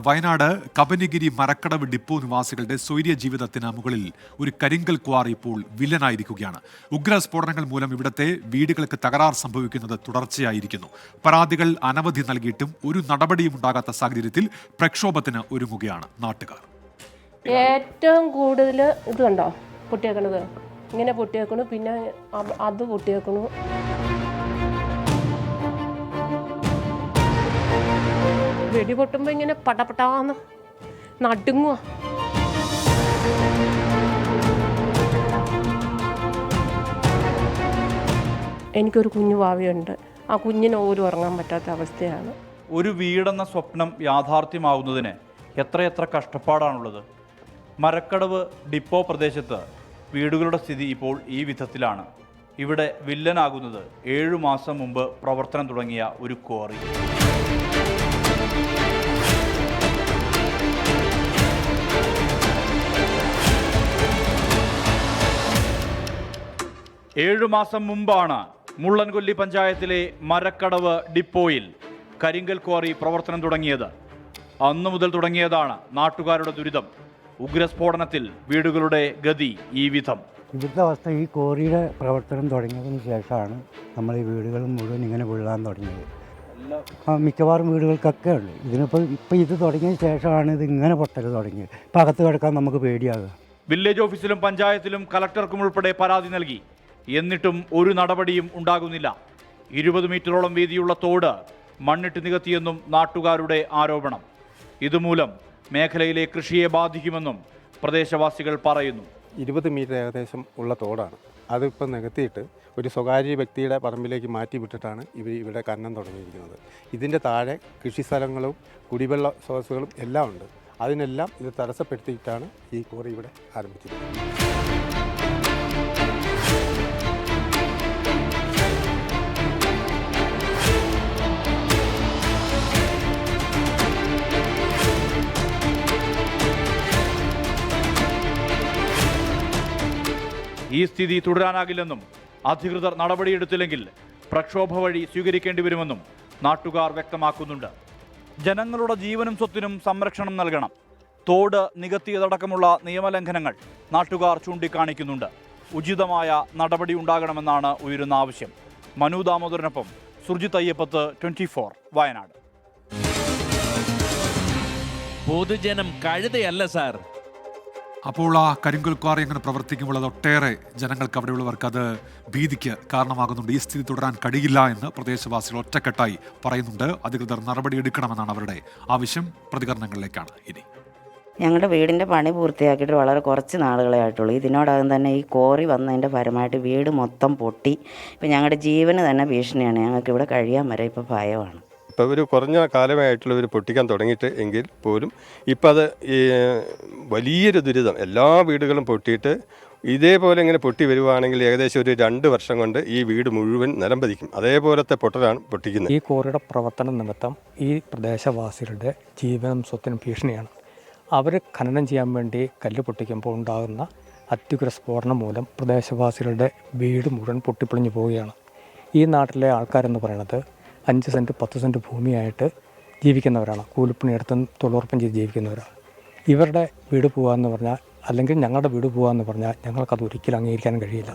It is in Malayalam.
വയനാട് കബനിഗിരി മരക്കടവ് ഡിപ്പോ നിവാസികളുടെ സ്വൈര്യ ജീവിതത്തിന് മുകളിൽ ഒരു കരിങ്കൽ ക്വാറി ഇപ്പോൾ വില്ലനായിരിക്കുകയാണ്. ഉഗ്രസ്ഫോടനങ്ങൾ മൂലം ഇവിടത്തെ വീടുകൾക്ക് തകരാർ സംഭവിക്കുന്നത് തുടർച്ചയായിരിക്കുന്നു. പരാതികൾ അനവധി നൽകിയിട്ടും ഒരു നടപടിയും ഉണ്ടാകാത്ത സാഹചര്യത്തിൽ പ്രക്ഷോഭത്തിന് ഒരുങ്ങുകയാണ് നാട്ടുകാർ. ഏറ്റവും കൂടുതൽ ഇത് കണ്ടോ പൊട്ടിയേക്കണത്, ഇങ്ങനെ പൊട്ടിയേക്കണു, പിന്നെ അത് പൊട്ടിയേക്കണു. വെടി പൊട്ടുമ്പോൾ ഇങ്ങനെ പടപടാന്ന് നടുങ്ങുക. എനിക്കൊരു കുഞ്ഞു ഭാവിയുണ്ട്. ആ കുഞ്ഞിന് പോലും ഉറങ്ങാൻ പറ്റാത്ത അവസ്ഥയാണ്. ഒരു വീടെന്ന സ്വപ്നം യാഥാർത്ഥ്യമാകുന്നതിന് എത്രയെത്ര കഷ്ടപ്പാടാണുള്ളത്. മരക്കടവ് ഡിപ്പോ പ്രദേശത്ത് വീടുകളുടെ സ്ഥിതി ഇപ്പോൾ ഈ വിധത്തിലാണ്. ഇവിടെ വില്ലനാകുന്നത് 7 മാസം മുമ്പ് പ്രവർത്തനം തുടങ്ങിയ ഒരു ക്വാറി. 7 മാസം മുമ്പാണ് മുള്ളൻകൊല്ലി പഞ്ചായത്തിലെ മരക്കടവ് ഡിപ്പോയിൽ കരിങ്കൽ ക്വാറി പ്രവർത്തനം തുടങ്ങിയത്. അന്നു മുതൽ തുടങ്ങിയതാണ് നാട്ടുകാരുടെ ദുരിതം. ഉഗ്രസ്ഫോടനത്തിൽ വീടുകളുടെ ഗതി ഈ വിധം. ഇവിടുത്തെ അവസ്ഥ, ഈ ക്വാറിയുടെ പ്രവർത്തനം തുടങ്ങിയതിന് ശേഷമാണ് നമ്മൾ ഈ വീടുകൾ മുഴുവൻ ഇങ്ങനെ വീഴാൻ തുടങ്ങിയത്. മിക്കവാറും വീടുകൾക്കൊക്കെ ഉണ്ട്. ഇപ്പം ഇത് തുടങ്ങിയ ശേഷമാണ് ഇത് ഇങ്ങനെ പൊട്ടൽ തുടങ്ങിയത്. ഇപ്പം അകത്ത് കിടക്കാൻ നമുക്ക് പേടിയാകുക. വില്ലേജ് ഓഫീസിലും പഞ്ചായത്തിലും കലക്ടർക്കും ഉൾപ്പെടെ പരാതി നൽകി. എന്നിട്ടും ഒരു നടപടിയും ഉണ്ടാകുന്നില്ല. 20 മീറ്ററോളം വീതിയുള്ള തോട് മണ്ണിട്ട് നികത്തിയെന്നും നാട്ടുകാരുടെ ആരോപണം. ഇതുമൂലം മേഖലയിലെ കൃഷിയെ ബാധിക്കുമെന്നും പ്രദേശവാസികൾ പറയുന്നു. 20 മീറ്റർ ഏകദേശം ഉള്ള തോടാണ്. അതിപ്പോൾ നികത്തിയിട്ട് ഒരു സ്വകാര്യ വ്യക്തിയുടെ പറമ്പിലേക്ക് മാറ്റി വിട്ടിട്ടാണ് ഇവിടെ ഖനനം തുടങ്ങിയിരിക്കുന്നത്. ഇതിൻ്റെ താഴെ കൃഷി സ്ഥലങ്ങളും കുടിവെള്ള സ്രോതസ്സുകളും എല്ലാം ഉണ്ട്. അതിനെല്ലാം ഇത് തടസ്സപ്പെടുത്തിയിട്ടാണ് ഈ ക്വാറി ഇവിടെ ആരംഭിച്ചിരിക്കുന്നത്. ഈ സ്ഥിതി തുടരാനാകില്ലെന്നും അധികൃതർ നടപടിയെടുത്തില്ലെങ്കിൽ പ്രക്ഷോഭ വഴി സ്വീകരിക്കേണ്ടി വരുമെന്നും നാട്ടുകാർ വ്യക്തമാക്കുന്നുണ്ട്. ജനങ്ങളുടെ ജീവനും സ്വത്തിനും സംരക്ഷണം നൽകണം. തോട് നികത്തിയതടക്കമുള്ള നിയമലംഘനങ്ങൾ നാട്ടുകാർ ചൂണ്ടിക്കാണിക്കുന്നുണ്ട്. ഉചിതമായ നടപടി ഉണ്ടാകണമെന്നാണ് ഉയരുന്ന ആവശ്യം. മനു ദാമോദരനൊപ്പം സുർജിത് അയ്യപ്പത്ത്, 24 വയനാട്. പൊതുജനം കഴുതയല്ല സാർ. അപ്പോൾ ആ കരിങ്കൽ ക്വാറി അങ്ങനെ പ്രവർത്തിക്കുമ്പോൾ അത് ഒട്ടേറെ ജനങ്ങൾക്ക് അവിടെയുള്ളവർക്ക് അത് ഭീതിക്ക് കാരണമാകുന്നുണ്ട്. ഈ സ്ഥിതി തുടരാൻ കഴിയില്ല എന്ന് പ്രദേശവാസികൾ ഒറ്റക്കെട്ടായി പറയുന്നുണ്ട്. അധികൃതർ നടപടിയെടുക്കണമെന്നാണ് അവരുടെ ആവശ്യം. പ്രതികരണങ്ങളിലേക്കാണ് ഇനി. ഞങ്ങളുടെ വീടിൻ്റെ പണി പൂർത്തിയാക്കിയിട്ട് വളരെ കുറച്ച് നാളുകളെ ആയിട്ടുള്ളൂ. ഇതിനോടകം തന്നെ ഈ കോറി വന്നതിൻ്റെ പരമായിട്ട് വീട് മൊത്തം പൊട്ടി. ഇപ്പം ഞങ്ങളുടെ ജീവന് തന്നെ ഭീഷണിയാണ്. ഞങ്ങൾക്ക് ഇവിടെ കഴിയാൻ വരെ ഇപ്പോൾ ഭയമാണ്. ഇപ്പോൾ ഒരു കുറഞ്ഞ കാലമായിട്ടുള്ളവർ പൊട്ടിക്കാൻ തുടങ്ങിയിട്ട് എങ്കിൽ പോലും ഇപ്പം അത് ഈ വലിയൊരു ദുരിതം. എല്ലാ വീടുകളും പൊട്ടിയിട്ട് ഇതേപോലെ ഇങ്ങനെ പൊട്ടി വരുവാണെങ്കിൽ ഏകദേശം ഒരു 2 വർഷം കൊണ്ട് ഈ വീട് മുഴുവൻ നിലം പതിക്കും. അതേപോലത്തെ പൊട്ടലാണ് പൊട്ടിക്കുന്നത്. ഈ ക്വാറിയുടെ പ്രവർത്തനം നിമിത്തം ഈ പ്രദേശവാസികളുടെ ജീവനും സ്വത്തിനും ഭീഷണിയാണ്. അവർ ഖനനം ചെയ്യാൻ വേണ്ടി കല്ല് പൊട്ടിക്കുമ്പോൾ ഉണ്ടാകുന്ന അത്യുഗ്ര സ്ഫോടനം മൂലം പ്രദേശവാസികളുടെ വീട് മുഴുവൻ പൊട്ടിപ്പൊളിഞ്ഞു പോവുകയാണ്. ഈ നാട്ടിലെ ആൾക്കാരെന്ന് പറയുന്നത് 5 സെൻറ്റ് 10 സെൻറ്റ് ഭൂമിയായിട്ട് ജീവിക്കുന്നവരാണ്. കൂലിപ്പണിയെടുത്തും തൊഴിലുറപ്പും ചെയ്ത് ജീവിക്കുന്നവരാണ്. ഇവരുടെ വീട് പോകാമെന്ന് പറഞ്ഞാൽ, അല്ലെങ്കിൽ ഞങ്ങളുടെ വീട് പോകാമെന്ന് പറഞ്ഞാൽ ഞങ്ങൾക്കത് ഒരിക്കലും അംഗീകരിക്കാൻ കഴിയില്ല.